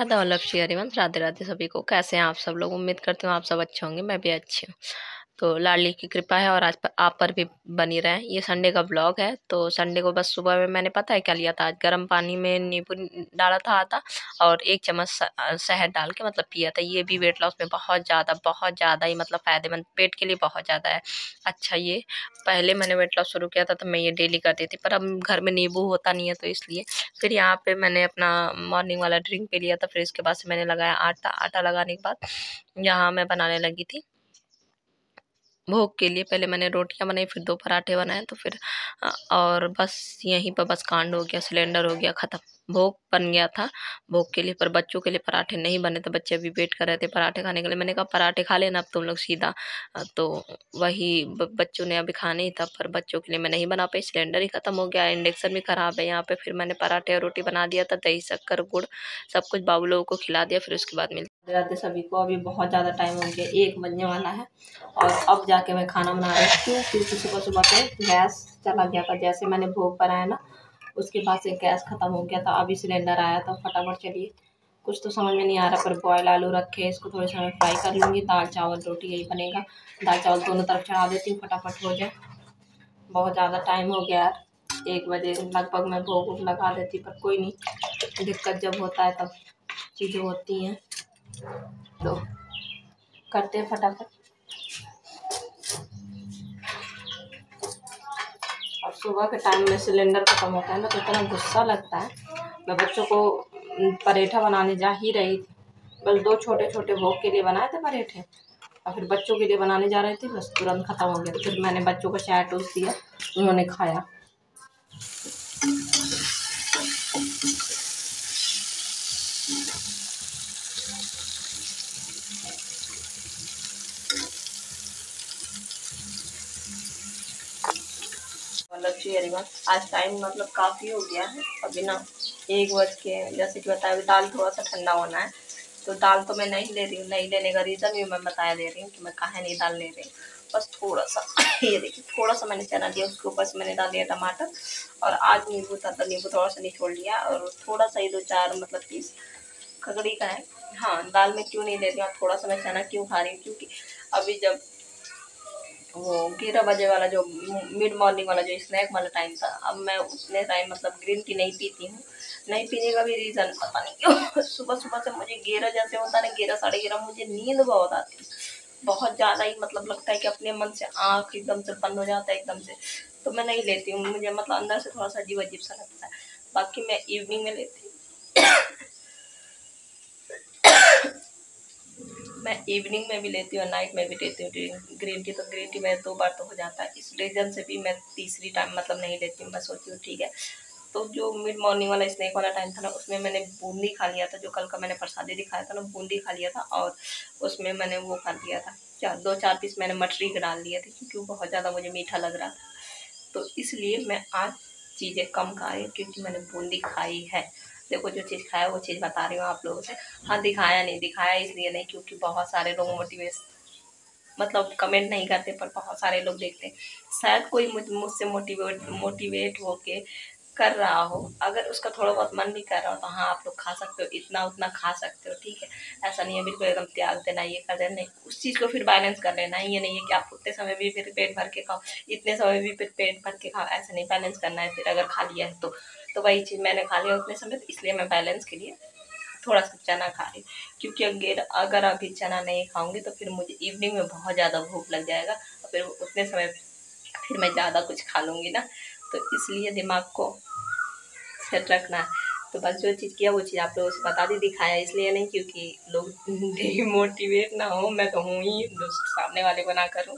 राधा वल्लभ श्री हरिवंश। राधे राधे सभी को। कैसे हैं आप सब लोग? उम्मीद करती हूँ आप सब अच्छे होंगे, मैं भी अच्छी हूँ। तो लाडली की कृपा है और आज आप पर भी बनी रहे। ये संडे का ब्लॉग है। तो संडे को बस सुबह में मैंने पता है क्या लिया था, आज गर्म पानी में नींबू डाला था आधा और 1 चम्मच शहद डाल के मतलब पिया था। ये भी वेट लॉस में बहुत ज़्यादा ही मतलब फ़ायदेमंद, पेट के लिए बहुत ज़्यादा है अच्छा। ये पहले मैंने वेट लॉस शुरू किया था तो मैं ये डेली करती थी, पर अब घर में नींबू होता नहीं है तो इसलिए फिर यहाँ पे मैंने अपना मॉर्निंग वाला ड्रिंक पी लिया था। फिर इसके बाद से मैंने लगाया आटा लगाने के बाद यहाँ मैं बनाने लगी थी भोग के लिए। पहले मैंने रोटियां बनाई, फिर 2 पराठे बनाए, तो फिर और बस यहीं पर बस कांड हो गया, सिलेंडर हो गया ख़त्म। भोग बन गया था भोग के लिए, पर बच्चों के लिए पराठे नहीं बने थे। बच्चे अभी वेट कर रहे थे पराठे खाने के लिए। मैंने कहा पराठे खा लेना अब तुम लोग सीधा। तो वही बच्चों ने अभी खाने ही था, पर बच्चों के लिए मैं नहीं बना पाई, सिलेंडर ही ख़त्म हो गया, इंडक्शन भी ख़राब है यहाँ पे। फिर मैंने पराठे और रोटी बना दिया था, दही शक्कर गुड़ सब कुछ बाबू लोगों को खिला दिया। फिर उसके बाद मिलते रहते सभी को। अभी बहुत ज़्यादा टाइम हो गया, 1 बजने वाला है और अब जाके मैं खाना बना रही हूँ क्योंकि सुबह सुबह पे गैस चला गया था। जैसे मैंने भोग बनाया ना, उसके बाद से गैस ख़त्म हो गया था। अभी सिलेंडर आया था, फटाफट चलिए। कुछ तो समझ में नहीं आ रहा, पर बॉयल आलू रखे, इसको थोड़े समय फ्राई कर लूँगी। दाल चावल रोटी यही बनेगा। दाल चावल दोनों तरफ चढ़ा देती हूँ, फटाफट हो जाए। बहुत ज़्यादा टाइम हो गया यार, 1 बजे लगभग मैं भोग लगा देती, पर कोई नहीं, दिक्कत जब होता है तब चीज़ें होती हैं, तो करते हैं फटाफट। और सुबह के टाइम में सिलेंडर ख़त्म होता है ना तो इतना गुस्सा लगता है। मैं बच्चों को पराठा बनाने जा ही रही थी, बस 2 छोटे छोटे भोग के लिए बनाए थे पराठे, और फिर बच्चों के लिए बनाने जा रहे थे, बस तुरंत ख़त्म हो गया। तो फिर मैंने बच्चों को चाय टोस्ट दिया, उन्होंने खाया। लक्ष्मी हरिवंश। आज टाइम मतलब काफ़ी हो गया है, अभी ना 1 बज के, जैसे कि बताया दाल थोड़ा सा ठंडा होना है, तो दाल तो मैं नहीं ले रही हूँ। नहीं लेने का रीज़न भी मैं बता दे रही हूँ कि मैं काहे नहीं दाल ले रही हूँ। बस थोड़ा सा ये देखिए, थोड़ा सा मैंने चना दिया, उसके ऊपर से मैंने डाल दिया टमाटर, और आज नींबू था तो नींबू थोड़ा सा निचोड़ लिया, और थोड़ा सा ही 2-4 मतलब पीस खगड़ी का है। हाँ, दाल में क्यों नहीं ले रही हूँ, थोड़ा सा मैं चना क्यों खा रही हूँ, क्योंकि अभी जब वो 11 बजे वाला जो मिड मॉर्निंग वाला जो स्नैक वाला टाइम था, अब मैं उतने टाइम मतलब ग्रीन टी नहीं पीती हूँ। नहीं पीने का भी रीज़न पता नहीं क्यों सुबह सुबह से मुझे 11 जैसे होता है ना, 11 साढ़े 11 मुझे नींद बहुत आती है, बहुत ज़्यादा ही मतलब लगता है कि अपने मन से आँख एकदम से बंद हो जाता है एकदम से। तो मैं नहीं लेती हूँ, मुझे मतलब अंदर से थोड़ा सा अजीब अजीब सा लगता है। बाकी मैं इवनिंग में लेती हूँ मैं इवनिंग में भी लेती हूँ, नाइट में भी लेती हूँ ग्रीन टी। तो ग्रीन टी में 2 बार तो हो जाता है, इस रीज़न से भी मैं तीसरी टाइम मतलब नहीं लेती हूँ। मैं सोचती हूँ ठीक है। तो जो मिड मॉर्निंग वाला स्नैक वाला टाइम था ना, उसमें मैंने बूंदी खा लिया था, जो कल का मैंने प्रसादी दिखाया था ना, बूंदी खा लिया था, और उसमें मैंने वो खा लिया था 2-4 पीस मैंने मटरी के डाल दिए थे, क्योंकि वो बहुत ज़्यादा मुझे मीठा लग रहा था। तो इसलिए मैं आज चीज़ें कम खा रही हूँ, क्योंकि मैंने बूंदी खाई है। देखो जो चीज़ खाया वो चीज़ बता रही हूँ आप लोगों से। हाँ, दिखाया इसलिए नहीं क्योंकि बहुत सारे लोग मतलब कमेंट नहीं करते, पर बहुत सारे लोग देखते हैं। शायद कोई मुझसे मोटिवेट होके कर रहा हो, अगर उसका थोड़ा बहुत मन भी कर रहा हो तो हाँ, आप लोग खा सकते हो, इतना उतना खा सकते हो, ठीक है। ऐसा नहीं है बिल्कुल एकदम त्याग देना, ये कर देना नहीं, उस चीज़ को फिर बैलेंस कर लेना है। ये नहीं है कि आप उतने समय भी फिर पेट भर के खाओ, इतने समय भी फिर पेट भर के खाओ, ऐसा नहीं, बैलेंस करना है। फिर अगर खा लिया है तो वही चीज़ मैंने खा लिया उतने समय, तो इसलिए मैं बैलेंस के लिए थोड़ा सा चना खा रही हूँ। क्योंकि अगर अभी चना नहीं खाऊंगी तो फिर मुझे इवनिंग में बहुत ज़्यादा भूख लग जाएगा, और फिर उतने समय फिर मैं ज़्यादा कुछ खा लूँगी ना, तो इसलिए दिमाग को सेट रखना है। तो बस जो चीज़ किया वो चीज़ आप लोगों से बता दी, दिखाया इसलिए नहीं क्योंकि लोग डिमोटिवेट ना हो, मैं तो हूँ ही, सामने वाले को ना करूँ,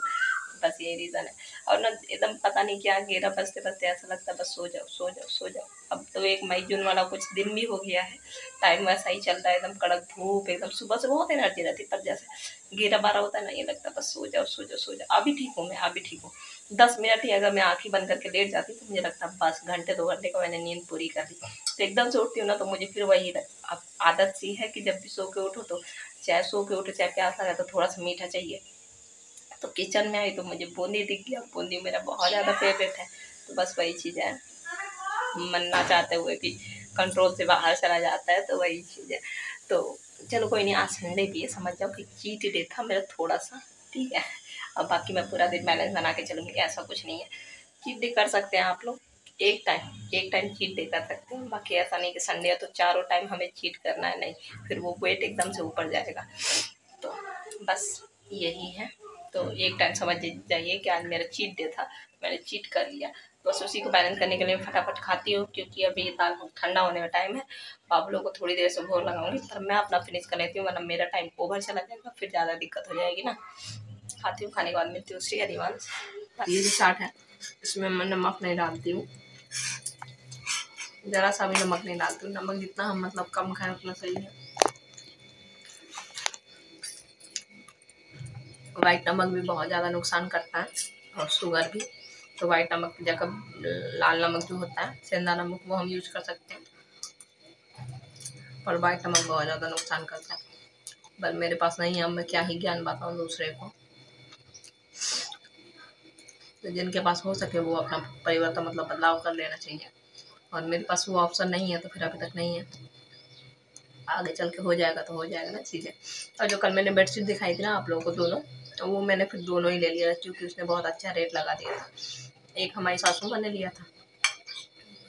बस यही रीज़न है। और ना एकदम पता नहीं क्या 11 बजते बजते ऐसा लगता है बस सो जाओ सो जाओ सो जाओ। अब तो 1 मई जून वाला कुछ दिन भी हो गया है, टाइम वैसा ही चल रहा है, एकदम कड़क धूप, एकदम सुबह से बहुत एनर्जी रहती है, पर जैसे 11-12 होता है ना, ये लगता है बस सो जाओ सो जाओ सो जाओ। अभी ठीक हूँ मैं, अभी ठीक हूँ। 10 मिनट ही अगर मैं आँखें बंद करके लेट जाती तो मुझे लगता है बस घंटे 2 घंटे का मैंने नींद पूरी कर ली। तो एकदम से उठती हूँ ना तो मुझे फिर वही अब आदत सी है कि जब भी सो के उठो तो चाहे सो के उठो चाहे प्यास लगे तो थोड़ा सा मीठा चाहिए। तो किचन में आई तो मुझे बूंदी दिख गया, बूंदी मेरा बहुत ज़्यादा फेवरेट है। तो बस वही चीज़ है, मन ना चाहते हुए भी कंट्रोल से बाहर चला जाता है, तो वही चीज़ है। तो चलो कोई नहीं, आज संडे भी है, समझ जाओ कि चीट डे था मेरा थोड़ा सा, ठीक है। अब बाकी मैं पूरा दिन बैलेंस बना के चलूँगी, ऐसा कुछ नहीं है। चीट डे कर सकते हैं आप लोग, एक टाइम चीट डे कर सकते हैं, बाकी ऐसा नहीं कि संडे है तो चारों टाइम हमें चीट करना है, नहीं, फिर वो वेट एकदम से ऊपर जाएगा। तो बस यही है। तो एक टाइम समझ जाइए कि आज मेरा चीट डे था, मैंने चीट कर लिया। बस उसी को बैलेंस करने के लिए फटाफट खाती हूँ, क्योंकि अभी ये दाल ठंडा होने में टाइम है। आप लोगों को थोड़ी देर से भोर लगाऊंगी, पर मैं अपना फिनिश कर लेती हूँ, वरना मेरा टाइम ओवर चला जाएगा, फिर ज़्यादा दिक्कत हो जाएगी ना। खाती हूँ, खाने के बाद मिलती हूँ श्री हरिवंश। ये जो चाट है इसमें मैं नमक नहीं डालती हूँ, ज़रा सा भी नमक नहीं डालती हूँ। नमक जितना हम मतलब कम खाएं उतना सही है। वाइट नमक भी बहुत ज़्यादा नुकसान करता है, और शुगर भी। तो वाइट नमक की जगह लाल नमक जो होता है, सेंधा नमक, वो हम यूज कर सकते हैं, पर वाइट नमक बहुत ज़्यादा नुकसान करता है। पर मेरे पास नहीं है, अब मैं क्या ही ज्ञान बताऊँ दूसरे को। तो जिनके पास हो सके वो अपना परिवर्तन मतलब बदलाव कर लेना चाहिए, और मेरे पास वो ऑप्शन नहीं है, तो फिर अभी तक नहीं है। आगे चल के हो जाएगा तो हो जाएगा ना चीज़ें। और जो कल मैंने बेडशीट दिखाई थी ना आप लोगों को दोनों, तो वो मैंने फिर दोनों ही ले लिया, क्योंकि उसने बहुत अच्छा रेट लगा दिया था। एक हमारी सासू माँ ने लिया था,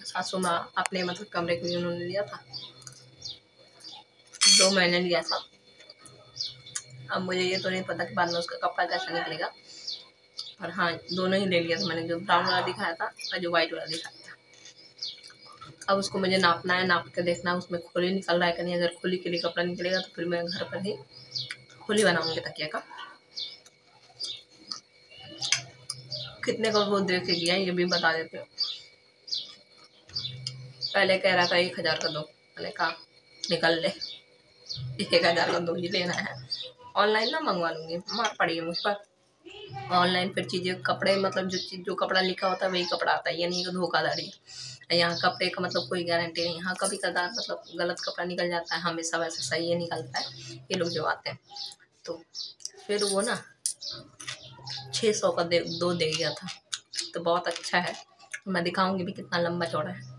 सासू माँ अपने मतलब कमरे के लिए उन्होंने लिया था, 2 मैंने लिया था। अब मुझे ये तो नहीं पता कि बाद में उसका कपड़ा कैसा निकलेगा, पर हाँ दोनों ही ले लिया था मैंने, जो ब्राउन वाला दिखाया था और जो वाइट वाला दिखाया था। अब उसको मुझे नापना है, नाप के देखना है उसमें खोली निकल रहा है कि नहीं। अगर खोली के लिए कपड़ा निकलेगा तो फिर मैं घर पर ही खोली बनाऊंगी तकिया का। कितने का वो दे के गया ये भी बता देते हो। पहले कह रहा था 1000 का दो, मैंने कहा निकल ले, 1000 का दो ही लेना है। ऑनलाइन ना मंगवा लूंगी, मार पड़ी है मुझ पर। ऑनलाइन फिर चीज़ें कपड़े मतलब जो कपड़ा लिखा होता है वही कपड़ा आता है, ये नहीं कि धोखाधड़ी है। यहाँ कपड़े का मतलब कोई गारंटी नहीं, यहाँ कभी कदार मतलब गलत कपड़ा निकल जाता है, हमेशा वैसे सही ही निकलता है ये लोग जो आते हैं। तो फिर वो ना 600 का दो दे गया था, तो बहुत अच्छा है। मैं दिखाऊंगी भी कितना लंबा चौड़ा है।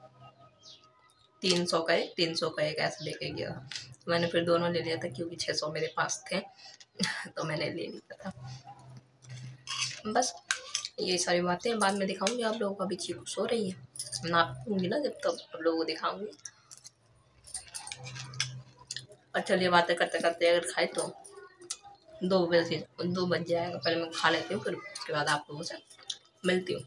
300 का एक ऐसा लेके गया था। तो मैंने फिर दोनों ले लिया था, क्योंकि 600 मेरे पास थे तो मैंने ले लिया था। बस ये सारी बातें बाद में दिखाऊंगी आप लोगों को। अभी चीकू सो रही है, नापूंगी ना जब तब आप लोगों को दिखाऊंगी। और चलिए बातें करते करते अगर खाए तो 2 बज जाएगा। पहले मैं खा लेती हूँ, फिर उसके बाद आप लोगों से मिलती हूँ।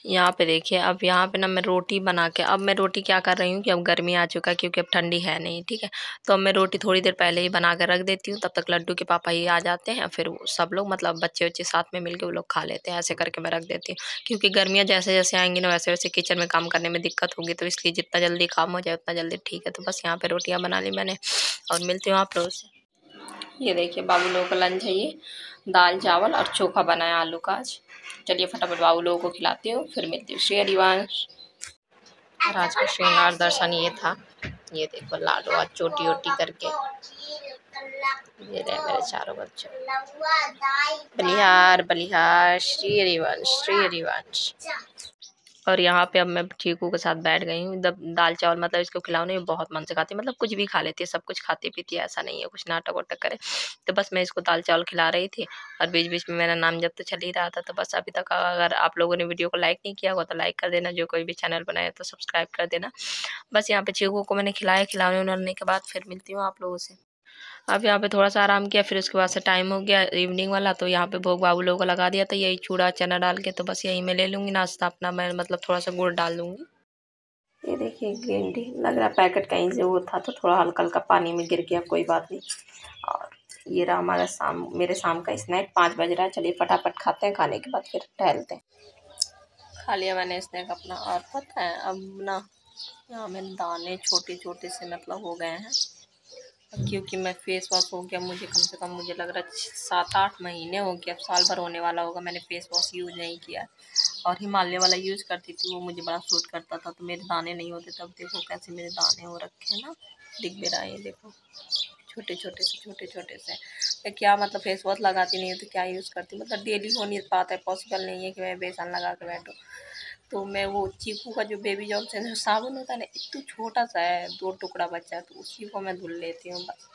यहाँ पे देखिए, अब यहाँ पे ना मैं रोटी बना के, अब मैं रोटी क्या कर रही हूँ कि अब गर्मी आ चुका है, क्योंकि अब ठंडी है नहीं, ठीक है। तो अब मैं रोटी थोड़ी देर पहले ही बना के रख देती हूँ, तब तक लड्डू के पापा ही आ जाते हैं, फिर सब लोग मतलब बच्चे बच्चे साथ में मिलके वो लोग खा लेते हैं। ऐसे करके मैं रख देती हूँ, क्योंकि गर्मियाँ जैसे जैसे आएंगी ना वैसे वैसे किचन में काम करने में दिक्कत होगी, तो इसलिए जितना जल्दी काम हो जाए उतना जल्दी ठीक है। तो बस यहाँ पे रोटियाँ बना ली मैंने, और मिलती हूँ आप लोगों से। ये देखिए बाबू लोगों का लंच है, ये दाल चावल और चोखा बनाया आलू का आज। चलिए फटाफट बाबू लोगों को खिलाती हूँ, फिर मिलती हूँ। श्री हरिवंश। और आज का श्रृंगार दर्शन ये था, ये देखो लाडो आज चोटी ओटी करके, ये रहे मेरे चारों बच्चे। बलिहार बलिहार श्री हरिवंश श्री हरिवंश। और यहाँ पे अब मैं चीकू के साथ बैठ गई हूँ। दाल चावल मतलब इसको खिलाने में बहुत मन से खाती है, मतलब कुछ भी खा लेती है, सब कुछ खाती पीती है, ऐसा नहीं है कुछ नाटक वाटक करे। तो बस मैं इसको दाल चावल खिला रही थी, और बीच बीच में मेरा नाम जब तो चल ही रहा था। तो बस अभी तक अगर आप लोगों ने वीडियो को लाइक नहीं किया होगा तो लाइक कर देना, जो कोई भी चैनल बनाए तो सब्सक्राइब कर देना। बस यहाँ पे चीकू को मैंने खिलाया, खिलाने उलाने के बाद फिर मिलती हूँ आप लोगों से। अब यहाँ पे थोड़ा सा आराम किया, फिर उसके बाद से टाइम हो गया इवनिंग वाला, तो यहाँ पे भोग बाबू लोगों को लगा दिया था, यही चूड़ा चना डाल के। तो बस यही मैं ले लूँगी नाश्ता अपना, मैं मतलब थोड़ा सा गुड़ डाल दूँगी। ये देखिए ग्रीन टी, लग रहा पैकेट कहीं से वो था तो थोड़ा हल्का हल्का पानी में गिर गया, कोई बात नहीं। और ये रहा हमारा मेरे शाम का स्नैक। 5 बज रहा है, चलिए फटाफट खाते हैं, खाने के बाद फिर टहलते हैं। खा लिया मैंने स्नैक अपना, और पता है अब ना यहाँ में दाने छोटे छोटे से मतलब हो गए हैं, क्योंकि मैं फेस वॉश हो गया मुझे, कम से कम मुझे लग रहा है 7-8 महीने हो गया, अब साल भर होने वाला होगा मैंने फेस वॉश यूज़ नहीं किया। और हिमालय वाला यूज़ करती थी, वो मुझे बड़ा सूट करता था, तो मेरे दाने नहीं होते। तब देखो कैसे मेरे दाने हो रखे हैं ना, दिख भी रहा है, ये देखो छोटे छोटे से छोटे छोटे से। मैं क्या मतलब फेस वॉश लगाती नहीं हूँ तो क्या यूज़ करती, मतलब डेली हो नहीं पाता है, पॉसिबल नहीं है कि मैं बेसन लगा के बैठूँ। तो मैं वो चीकू का जो बेबी जॉनसन जो साबुन होता है ना, इतना छोटा सा है, 2 टुकड़ा बचा है, तो उसी को मैं धुल लेती हूँ बस।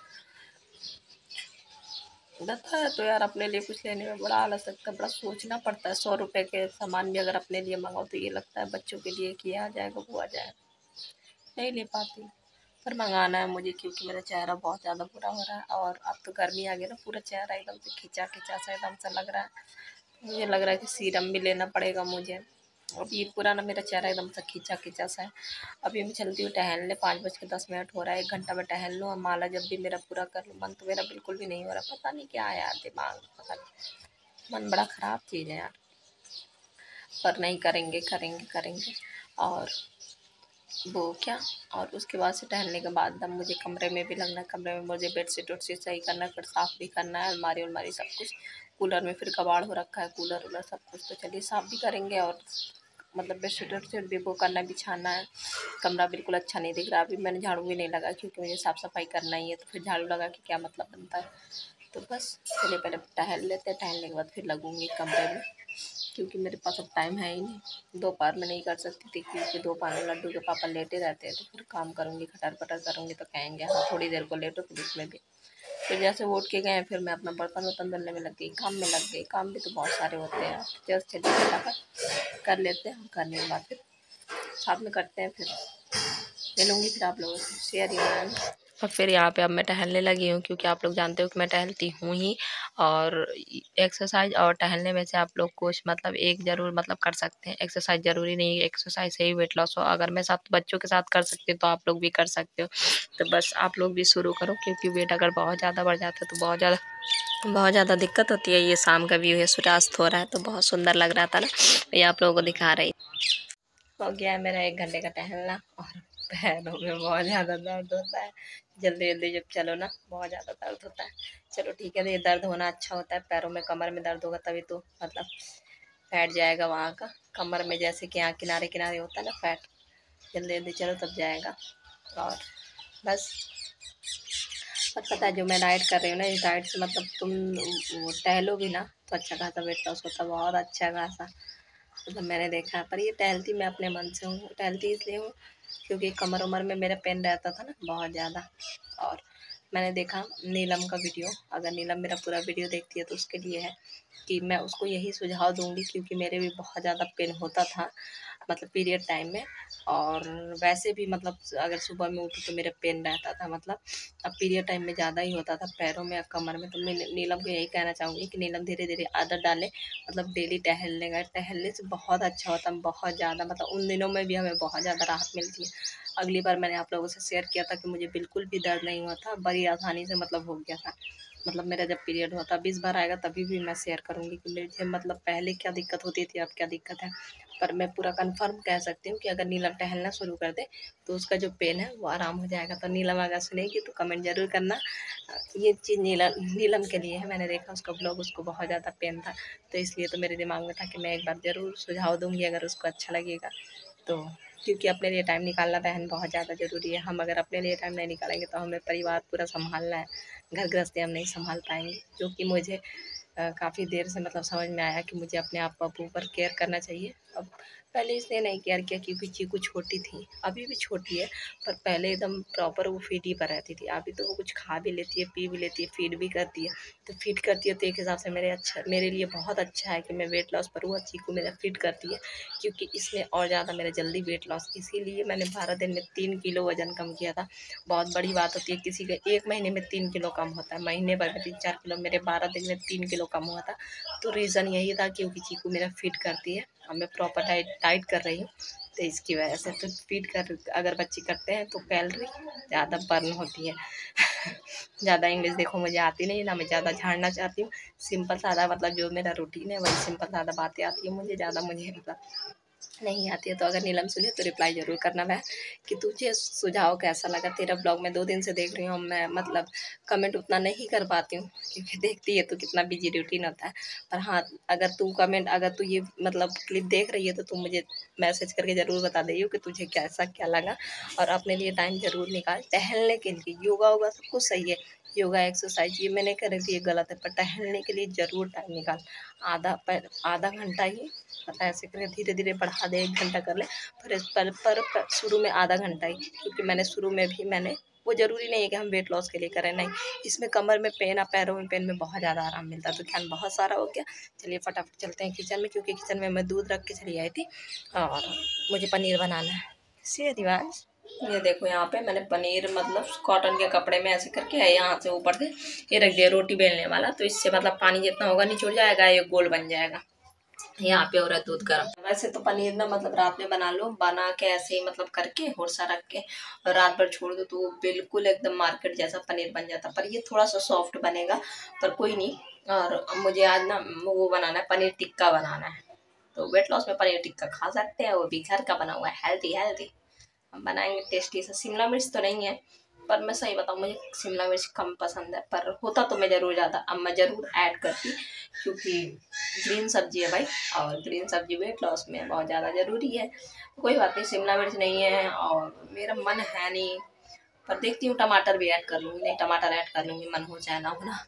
रहता है तो यार अपने लिए कुछ लेने में बड़ा आलस लगता है, बड़ा सोचना पड़ता है। 100 रुपए के सामान भी अगर अपने लिए मंगाओ तो ये लगता है बच्चों के लिए कि ये आ जाएगा वो आ जाएगा, नहीं ले पाती। पर मंगाना है मुझे क्योंकि मेरा चेहरा बहुत ज़्यादा बुरा हो रहा है, और अब तो गर्मी आ गई ना, पूरा चेहरा एकदम से खिंचा खिंचा सा एकदम सा लग रहा है। मुझे लग रहा है कि सीरम भी लेना पड़ेगा मुझे। अभी पूरा ना मेरा चेहरा एकदम से खींचा खींचा सा है। अभी मैं चलती हूँ टहलने, 5:10 हो रहा है, 1 घंटा में टहल लूँ और माला जब भी मेरा पूरा कर लूँ। मन तो मेरा बिल्कुल भी नहीं हो रहा, पता नहीं क्या है यार, दिमाग पता नहीं, मन बड़ा ख़राब चीज़ है यार। पर नहीं, करेंगे करेंगे करेंगे। और वो क्या, और उसके बाद से टहलने के बाद तब मुझे कमरे में भी लगना है, कमरे में मुझे बेडशीट वेडशीट सही करना है, फिर साफ़ भी करना है, अलमारी उलमारी सब कुछ। कूलर में फिर कबाड़ हो रखा है, कूलर वूलर सब कुछ, तो चलिए साफ़ भी करेंगे। और मतलब बेडशीट वेडशीट भी वो करना है, बिछाना है। कमरा बिल्कुल अच्छा नहीं दिख रहा, अभी मैंने झाड़ू भी नहीं लगा क्योंकि मुझे साफ़ सफाई करना ही है, तो फिर झाड़ू लगा के क्या मतलब बनता है। तो बस चलिए पहले टहल लेते हैं, टहलने के बाद फिर लगूंगी कमरे में, क्योंकि मेरे पास अब टाइम है ही नहीं। दोपहर में नहीं कर सकती थी क्योंकि दोपहर में लड्डू के पापा लेटे रहते हैं, तो फिर काम करूँगी, खटर पटर करूँगी तो कहेंगे हाँ थोड़ी देर को लेटो, फिर उसमें भी। फिर जैसे वो उठ के गए फिर मैं अपना बर्तन वर्तन धुलने में लग गई, काम में लग गई। काम भी तो बहुत सारे होते हैं, जल्द चलिए फटाफट कर लेते हैं, करने के बाद फिर साथ में करते हैं, फिर मिलूँगी फिर आप लोगों से, शेयर ही। और फिर यहाँ पे अब मैं टहलने लगी हूँ क्योंकि आप लोग जानते हो कि मैं टहलती हूँ ही। और एक्सरसाइज और टहलने में से आप लोग कुछ मतलब एक ज़रूर मतलब कर सकते हैं। एक्सरसाइज ज़रूरी नहीं है एक्सरसाइज से ही वेट लॉस हो, अगर मैं साथ बच्चों के साथ कर सकती हूँ तो आप लोग भी कर सकते हो। तो बस आप लोग भी शुरू करो, क्योंकि वेट अगर बहुत ज़्यादा बढ़ जाता है तो बहुत ज़्यादा दिक्कत होती है। ये शाम का व्यू है, सूर्यास्त हो रहा है तो बहुत सुंदर लग रहा था ना, ये आप लोगों को दिखा रही। हो गया है मेरा 1 घंटे का टहलना, और पैरों में बहुत ज़्यादा दर्द होता है। जल्दी जल्दी जब चलो ना बहुत ज़्यादा दर्द होता है। चलो ठीक है, तो ये दर्द होना अच्छा होता है। पैरों में कमर में दर्द होगा तभी तो मतलब फैट जाएगा वहाँ का, कमर में जैसे कि यहाँ किनारे किनारे होता है ना फैट, जल्दी जल्दी चलो तब जाएगा। और बस, और पता है जो मैं डाइट कर रही हूँ ना, इस डाइट से मतलब तुम वो टहलो भी ना तो अच्छा खासा वेट लॉस होता है, बहुत अच्छा खासा। मतलब मैंने देखा है, पर ये टहलती मैं अपने मन से हूँ, टहलती इसलिए हूँ क्योंकि कमर उमर में मेरा पेन रहता था ना बहुत ज़्यादा। और मैंने देखा नीलम का वीडियो, अगर नीलम मेरा पूरा वीडियो देखती है तो उसके लिए है कि मैं उसको यही सुझाव दूंगी, क्योंकि मेरे भी बहुत ज़्यादा पेन होता था मतलब पीरियड टाइम में। और वैसे भी मतलब अगर सुबह में उठूँ तो मेरा पेन रहता था, मतलब अब पीरियड टाइम में ज़्यादा ही होता था पैरों में और कमर में। तो मैं नीलम को यही कहना चाहूँगी कि नीलम धीरे धीरे आदत डाले, मतलब डेली टहलने का, टहलने से बहुत अच्छा होता है, बहुत ज़्यादा। मतलब उन दिनों में भी हमें बहुत ज़्यादा राहत मिलती है। अगली बार मैंने आप लोगों से शेयर किया था कि मुझे बिल्कुल भी दर्द नहीं हुआ था, बड़ी आसानी से मतलब हो गया था। मतलब मेरा जब पीरियड होता 20 बार आएगा तभी भी मैं शेयर करूँगी कि मुझे मतलब पहले क्या दिक्कत होती थी, अब क्या दिक्कत है। पर मैं पूरा कन्फर्म कह सकती हूँ कि अगर नीलम टहलना शुरू कर दे तो उसका जो पेन है वो आराम हो जाएगा। तो नीलम अगर सुनेगी तो कमेंट ज़रूर करना। ये चीज़ नीलम नीलम के लिए है, मैंने देखा उसका ब्लॉग, उसको बहुत ज़्यादा पेन था, तो इसलिए तो मेरे दिमाग में था कि मैं एक बार ज़रूर सुझाव दूँगी अगर उसको अच्छा लगेगा तो। क्योंकि अपने लिए टाइम निकालना बहन बहुत ज़्यादा ज़रूरी है। हम अगर अपने लिए टाइम नहीं निकालेंगे तो हमें परिवार पूरा सँभालना है, घर गृहस्थी हम नहीं सँभाल पाएँगे। जो कि मुझे काफ़ी देर से मतलब समझ में आया कि मुझे अपने आप को ऊपर केयर करना चाहिए। अब पहले इसलिए नहीं केयर किया क्योंकि चीकू छोटी थी, अभी भी छोटी है, पर पहले एकदम प्रॉपर वो फीड ही पर रहती थी। अभी तो वो कुछ खा भी लेती है, पी भी लेती है, फीड भी करती है। तो फीड करती है तो एक हिसाब से मेरे लिए बहुत अच्छा है कि मैं वेट लॉस पर हूँ और चीकू मेरा फीड करती है, क्योंकि इसमें और ज़्यादा मेरा जल्दी वेट लॉस, इसीलिए मैंने 12 दिन में 3 किलो वज़न कम किया था। बहुत बड़ी बात होती है, किसी का 1 महीने में 3 किलो कम होता है, महीने भर में 3-4 किलो, मेरे 12 दिन में 3 किलो कम हुआ था। तो रीज़न यही था क्योंकि चीकू मेरा फीड करती है और मैं प्रॉपर डाइट कर रही हूँ, तो इसकी वजह से। तो फीड कर अगर बच्चे करते हैं तो कैलोरी ज़्यादा बर्न होती है। ज़्यादा इंग्लिश देखो मुझे आती नहीं ना, मैं ज़्यादा झाड़ना चाहती हूँ। सिंपल सादा मतलब जो मेरा रूटीन है वही सिंपल सादा बातें आती है मुझे, ज़्यादा मुझे मतलब नहीं आती है। तो अगर नीलम सुने तो रिप्लाई ज़रूर करना बहन कि तुझे सुझाव कैसा लगा। तेरा ब्लॉग मैं 2 दिन से देख रही हूँ, मैं मतलब कमेंट उतना नहीं कर पाती हूँ क्योंकि देखती है तो कितना बिजी रूटीन होता है। पर हाँ, अगर तू कमेंट, अगर तू ये मतलब क्लिप देख रही है तो तू मुझे मैसेज करके ज़रूर बता दे कि तुझे कैसा क्या लगा। और अपने लिए टाइम ज़रूर निकाल टहलने के लिए, योगा वोगा सब कुछ सही है, योगा एक्सरसाइज ये मैंने कर रही थी, ये गलत है, पर टहलने के लिए ज़रूर टाइम निकाल। आधा घंटा ही पता ऐसे करें, धीरे धीरे बढ़ा दे, 1 घंटा कर ले। पर शुरू में आधा घंटा ही, क्योंकि मैंने शुरू में भी वो ज़रूरी नहीं है कि हम वेट लॉस के लिए करें, नहीं। इसमें कमर में पेन और पैरों में पेन में बहुत ज़्यादा आराम मिलता है। तो ध्यान बहुत सारा हो गया। चलिए फटाफट चलते हैं किचन में, क्योंकि किचन में मैं दूध रख के चली आई थी और मुझे पनीर बनाना है। सी रिवाज, ये देखो यहाँ पे मैंने पनीर मतलब कॉटन के कपड़े में ऐसे करके है, यहाँ से ऊपर से ये रख दिया रोटी बेलने वाला, तो इससे मतलब पानी जितना होगा निचुड़ जाएगा, ये गोल बन जाएगा। यहाँ पे हो रहा है दूध गर्म। वैसे तो पनीर ना मतलब रात में बना लो, बना के ऐसे ही मतलब करके होरसा रख के और रात भर छोड़ दो, तो वो बिल्कुल एकदम मार्केट जैसा पनीर बन जाता। पर ये थोड़ा सा सॉफ्ट बनेगा, पर कोई नहीं। और मुझे आज ना वो बनाना है, पनीर टिक्का बनाना है। तो वेट लॉस में पनीर टिक्का खा सकते हैं, वो भी घर का बना हुआ है, हेल्दी हेल्दी हम बनाएंगे टेस्टी सा। शिमला मिर्च तो नहीं है, पर मैं सही बताऊँ मुझे शिमला मिर्च कम पसंद है, पर होता तो मैं ज़रूर ज़्यादा, अब मैं ज़रूर ऐड करती, क्योंकि ग्रीन सब्जी है भाई, और ग्रीन सब्जी वेट लॉस में बहुत ज़्यादा ज़रूरी है। तो कोई बात नहीं, शिमला मिर्च नहीं है और मेरा मन है नहीं, पर देखती हूँ टमाटर भी ऐड कर लूँगी, नहीं टमाटर ऐड कर लूँगी, मन हो चाहे ना हो ना।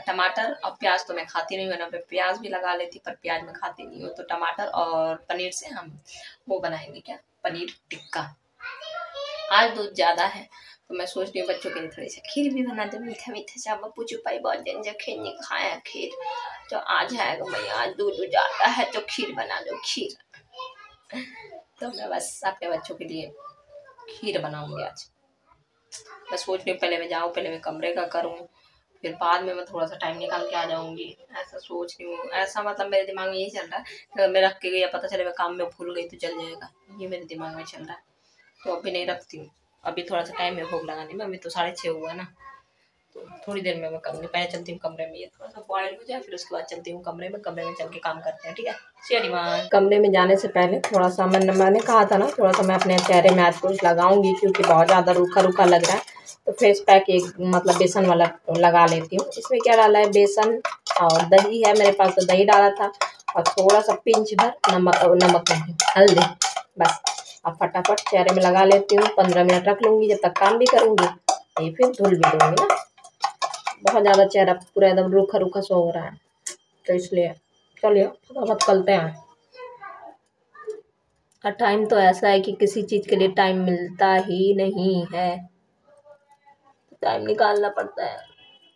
टमाटर और प्याज तो मैं खाती नहीं हूँ ना, प्याज भी लगा लेती, पर प्याज मैं खाती नहीं हूँ। तो टमाटर और पनीर से हम वो बनाएंगे, क्या, पनीर टिक्का। आज दूध ज़्यादा है, तो मैं सोच रही हूँ बच्चों के लिए थोड़ी सी खीर भी बना दूँ, मीठा मीठा सा। बप्पू चुपाई बहुत दिन से खीर नहीं खाया, खीर तो आज आएगा भैया, आज दूध ज़्यादा है तो खीर बना दो, खीर। तो मैं बस अपने बच्चों के लिए खीर बनाऊंगी आज। मैं सोच रही हूँ पहले मैं जाऊँ, पहले मैं कमरे का करूँ, फिर बाद में मैं थोड़ा सा टाइम निकाल के आ जाऊँगी, ऐसा सोच रही हूँ। ऐसा मतलब मेरे दिमाग में यही चल रहा है कि मैं रख के गई, पता चले मैं काम में भूल गई तो चल जाएगा, ये मेरे दिमाग में चल रहा है। तो अभी नहीं रखती हूँ, अभी थोड़ा सा टाइम है भोग लगाने में, अभी तो 6:30 हुआ ना, तो थोड़ी देर में मैं करूँगी। पहले चलती हूँ कमरे में, ये थोड़ा सा बॉयल हो जाए, फिर उसके बाद चलती हूँ कमरे में। कमरे में चल के काम करते हैं, ठीक है। चलिए वहाँ कमरे में जाने से पहले थोड़ा सा मैंने कहा था ना, थोड़ा सा मैं अपने चेहरे में आज कुछ लगाऊंगी, क्योंकि बहुत ज़्यादा रूखा रूखा लग रहा है। तो फेस पैक एक मतलब बेसन वाला लगा लेती हूँ। इसमें क्या डाला है, बेसन और दही है मेरे पास, तो दही डाला था, और थोड़ा सा पिंच भर नमक नहीं, हल्दी, बस। अब फटाफट चेहरे में लगा लेती हूँ, 15 मिनट रख लूँगी, जब तक काम भी करूँगी, ये फिर धुल भी दूँगी ना। बहुत ज़्यादा चेहरा पूरा एकदम रूखा रूखा सो हो रहा है, तो इसलिए चलिए फटाफट चलते हैं। और टाइम तो ऐसा है कि किसी चीज़ के लिए टाइम मिलता ही नहीं है, टाइम निकालना पड़ता है,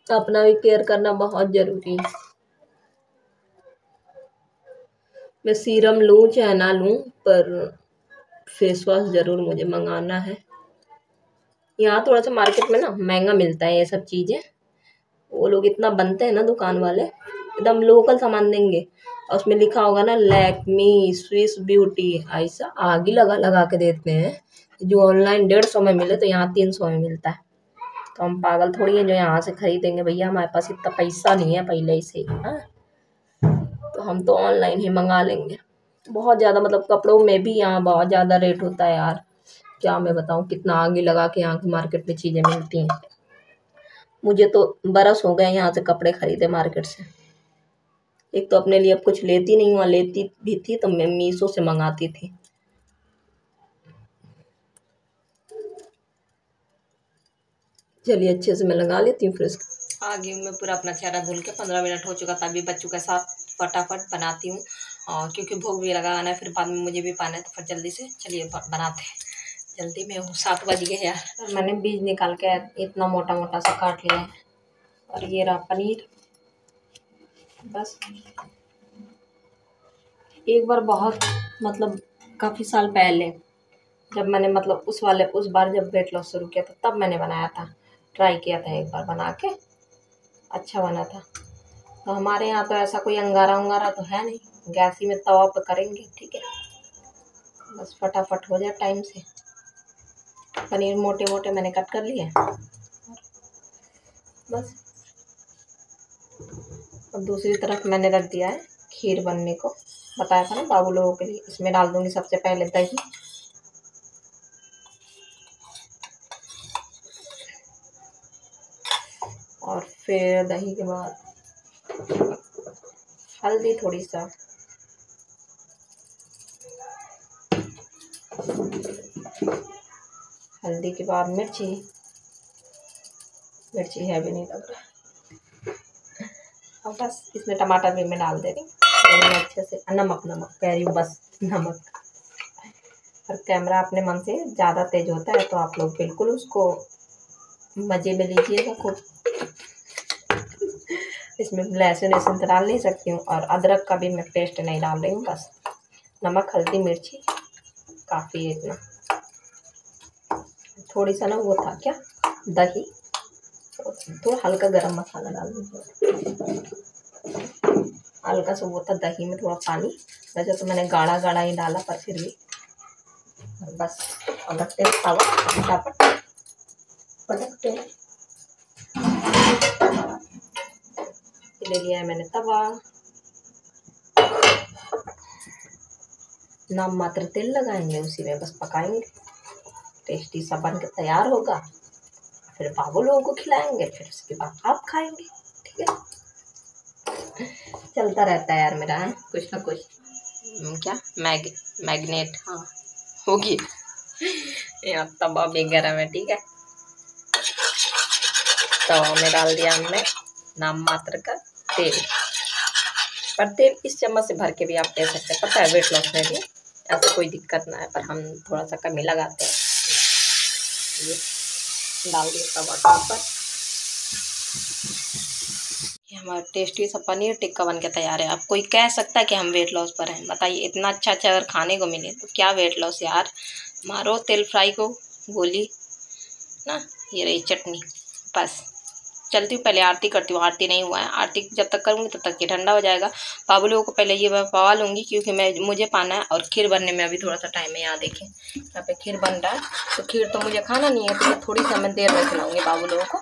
अपना भी केयर करना बहुत ज़रूरी है। मैं सीरम लूँ चाहे ना लूँ, पर फेस वॉश ज़रूर मुझे मंगाना है। यहाँ थोड़ा सा मार्केट में ना महंगा मिलता है ये सब चीज़ें, वो लोग इतना बनते हैं ना दुकान वाले, एकदम लोकल सामान देंगे, और उसमें लिखा होगा ना लैक्मी स्विस ब्यूटी, ऐसा आगे लगा लगा के देते हैं। जो ऑनलाइन 150 में मिले तो यहाँ 300 में मिलता है। तो हम पागल थोड़ी हैं जो यहाँ से खरीदेंगे, भैया हमारे पास इतना पैसा नहीं है पहले से ही, हाँ। तो हम तो ऑनलाइन ही मंगा लेंगे। बहुत ज़्यादा मतलब कपड़ों में भी यहाँ बहुत ज़्यादा रेट होता है यार, क्या मैं बताऊँ, कितना आगे लगा के यहाँ की मार्केट में चीज़ें मिलती हैं। मुझे तो बरस हो गए यहाँ से कपड़े खरीदे मार्केट से। एक तो अपने लिए अब कुछ लेती नहीं हूँ, लेती भी थी तो मैं मीशो से मंगाती थी। चलिए अच्छे से मैं लगा लेती हूँ, फिर आ गई हूँ मैं पूरा अपना चेहरा धुल के, 15 मिनट हो चुका था। अभी बच्चों के साथ फटाफट बनाती हूँ, और क्योंकि भोग भी लगाना है, फिर बाद में मुझे भी पाना है, तो फिर जल्दी से चलिए बनाते हैं। जल्दी में हूँ, 7 बज गए यार। मैंने बीज निकाल के इतना मोटा मोटा सा काट लिया है, और ये रहा पनीर। बस एक बार बहुत मतलब काफ़ी साल पहले, जब मैंने मतलब उस बार जब वेट लॉस शुरू किया था, तब मैंने बनाया था, ट्राई किया था एक बार बना के, अच्छा बना था। तो हमारे यहाँ तो ऐसा कोई अंगारा उंगारा तो है नहीं, गैस ही में तवा पे करेंगे, ठीक है। बस फटाफट हो जाए टाइम से। पनीर मोटे मोटे मैंने कट कर लिए, बस। अब दूसरी तरफ मैंने रख दिया है खीर बनने को, बताया था ना बाबू लोगों के लिए। इसमें डाल दूंगी सबसे पहले दही, और फिर दही के बाद हल्दी थोड़ी सा, हल्दी के बाद मिर्ची, मिर्ची है भी नहीं लग रहा। अब बस इसमें टमाटर भी मैं डाल दे रही हूँ अच्छे से। नमक कह रही हूँ, बस नमक। और कैमरा अपने मन से ज़्यादा तेज होता है तो आप लोग बिल्कुल उसको मज़े में लीजिएगा खूब। इसमें लहसुन वहसुन तो डाल नहीं सकती हूँ और अदरक का भी मैं पेस्ट नहीं डाल रही हूँ। बस नमक हल्दी मिर्ची काफ़ी है इतना। थोड़ी सा ना वो था क्या, दही, थोड़ा हल्का गरम मसाला डाल दीजिए, हल्का सा वो था दही में थोड़ा पानी। वैसे तो मैंने गाढ़ा गाढ़ा ही डाला पर फिर भी बस। और रखते हैं तवा, फटाफट पटकते हैं। ले लिया है मैंने तवा, नाम मात्र तेल लगाएंगे, उसी में बस पकाएंगे। टेस्टी सा बन के तैयार होगा, फिर बाबू लोगों को खिलाएंगे, फिर उसके बाद आप खाएंगे। ठीक है, चलता रहता है यार मेरा है कुछ ना कुछ। क्या मैग्नेट, हाँ होगी। यहाँ तवा भी गरम है। ठीक है, तवा में डाल दिया हमने नाम मात्र का तेल। पर तेल इस चम्मच से भर के भी आप दे सकते हैं, पता है वेट लॉस में भी ऐसा कोई दिक्कत ना है, पर हम थोड़ा सा कमी लगाते हैं। ये डाल दिया तवा के ऊपर। ये हमारा टेस्टी सा पनीर टिक्का बन के तैयार है। अब कोई कह सकता है कि हम वेट लॉस पर हैं? बताइए, इतना अच्छा अच्छा अगर खाने को मिले तो क्या वेट लॉस यार। मारो तेल फ्राई को गोली ना। ये रही चटनी। बस चलती हूँ, पहले आरती करती हूँ। आरती नहीं हुआ है, आरती जब तक करूँगी तब तक ये ठंडा हो जाएगा। बाबू लोगों को पहले ये मैं पवा लूँगी क्योंकि मुझे पाना है। और खीर बनने में अभी थोड़ा सा टाइम है। यहाँ देखें, यहाँ पे खीर बन रहा है, तो खीर तो मुझे खाना नहीं है, तो ये थोड़ी सा मैं देर में खिलाऊँगी बाबू लोगों को।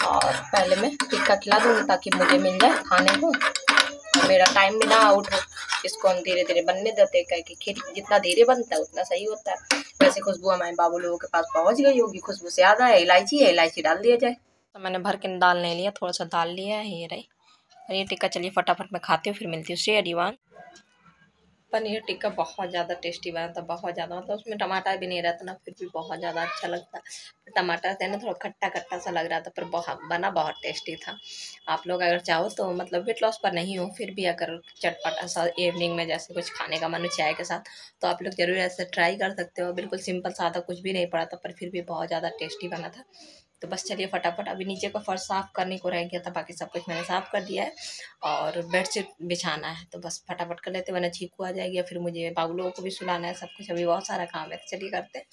और पहले मैं टिक्का खिला दूँगी ताकि मुझे मिल जाए खाने को, मेरा टाइम भी ना आउट हो। इसको हम धीरे धीरे बनने देते हैं, कि खीर जितना धीरे बनता है उतना सही होता है। वैसे खुशबू हमारे बाबू लोगों के पास पहुँच गई होगी। खुशबू से याद आया इलायची है, इलायची डाल दिया जाए। तो मैंने भर के दाल नहीं लिया, थोड़ा सा दाल लिया है। ये रही पनीर टिक्का। चलिए फटाफट मैं खाती हूँ, फिर मिलती हूँ। श्री हरिवान। पनीर टिक्का बहुत ज़्यादा टेस्टी बना था, बहुत ज़्यादा। मतलब उसमें टमाटर भी नहीं रहता ना, फिर भी बहुत ज़्यादा अच्छा लगता। टमाटर थे ना, थोड़ा खट्टा खट्टा सा लग रहा था, पर बना बहुत टेस्टी था। आप लोग अगर चाहो तो मतलब वेट लॉस पर नहीं हो, फिर भी अगर चटपटा सा इवनिंग में जैसे कुछ खाने का मन हो चाय के साथ, तो आप लोग ज़रूर ऐसे ट्राई कर सकते हो। बिल्कुल सिंपल सादा, कुछ भी नहीं पड़ा था, पर फिर भी बहुत ज़्यादा टेस्टी बना था। तो बस चलिए फटाफट, अभी नीचे का फर्श साफ़ करने को रह गया था, बाकी सब कुछ मैंने साफ़ कर दिया है। और बेडशीट बिछाना है, तो बस फटाफट कर लेते, वरना चीकू आ जाएगी। फिर मुझे बाबू लोगों को भी सुलाना है, सब कुछ अभी बहुत सारा काम है। तो चलिए करते हैं।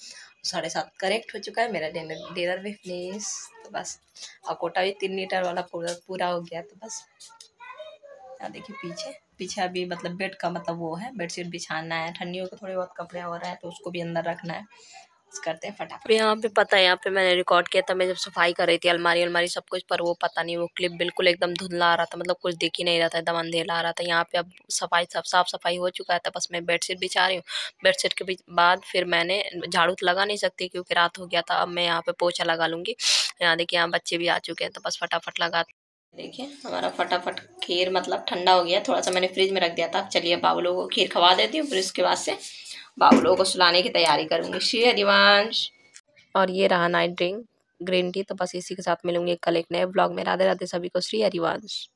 7:30 करेक्ट हो चुका है मेरा डिनर भी फिनिश। तो बस और कोटा भी 3 लीटर वाला पूरा हो गया। तो बस देखिए पीछे पीछे अभी मतलब बेड का मतलब वो है, बेडशीट बिछाना है। ठंडियों के थोड़े बहुत कपड़े हो रहे हैं तो उसको भी अंदर रखना है। करते हैं फटाफट। यहाँ पे पता है, यहाँ पे मैंने रिकॉर्ड किया था मैं जब सफाई कर रही थी, अलमारी सब कुछ, पर वो पता नहीं वो क्लिप बिल्कुल एकदम धुंधला आ रहा था, मतलब कुछ दिख ही नहीं रहा था, एकदम अंधेरा आ रहा था। यहाँ पे अब सफाई सब साफ सफाई हो चुका है, तो बस मैं बेडशीट बिछा रही हूँ। बेडशीट के बाद फिर मैंने झाड़ू तो लगा नहीं सकती क्योंकि रात हो गया था। अब मैं यहाँ पे पोछा लगा लूँगी। यहाँ देखिए, यहाँ बच्चे भी आ चुके हैं, तो बस फटाफट लगा। देखिए हमारा फटाफट खीर मतलब ठंडा हो गया, थोड़ा सा मैंने फ्रिज में रख दिया था। चलिए बाबू लोगों को खीर खवा देती हूँ, फिर उसके बाद से बाबू लोगों को सुलाने की तैयारी करूँगी। श्री हरिवंश। और ये रहा नाइट ड्रिंक ग्रीन टी। तो बस इसी के साथ मिलूंगी कल एक नए ब्लॉग में। राधे राधे सभी को। श्री हरिवंश।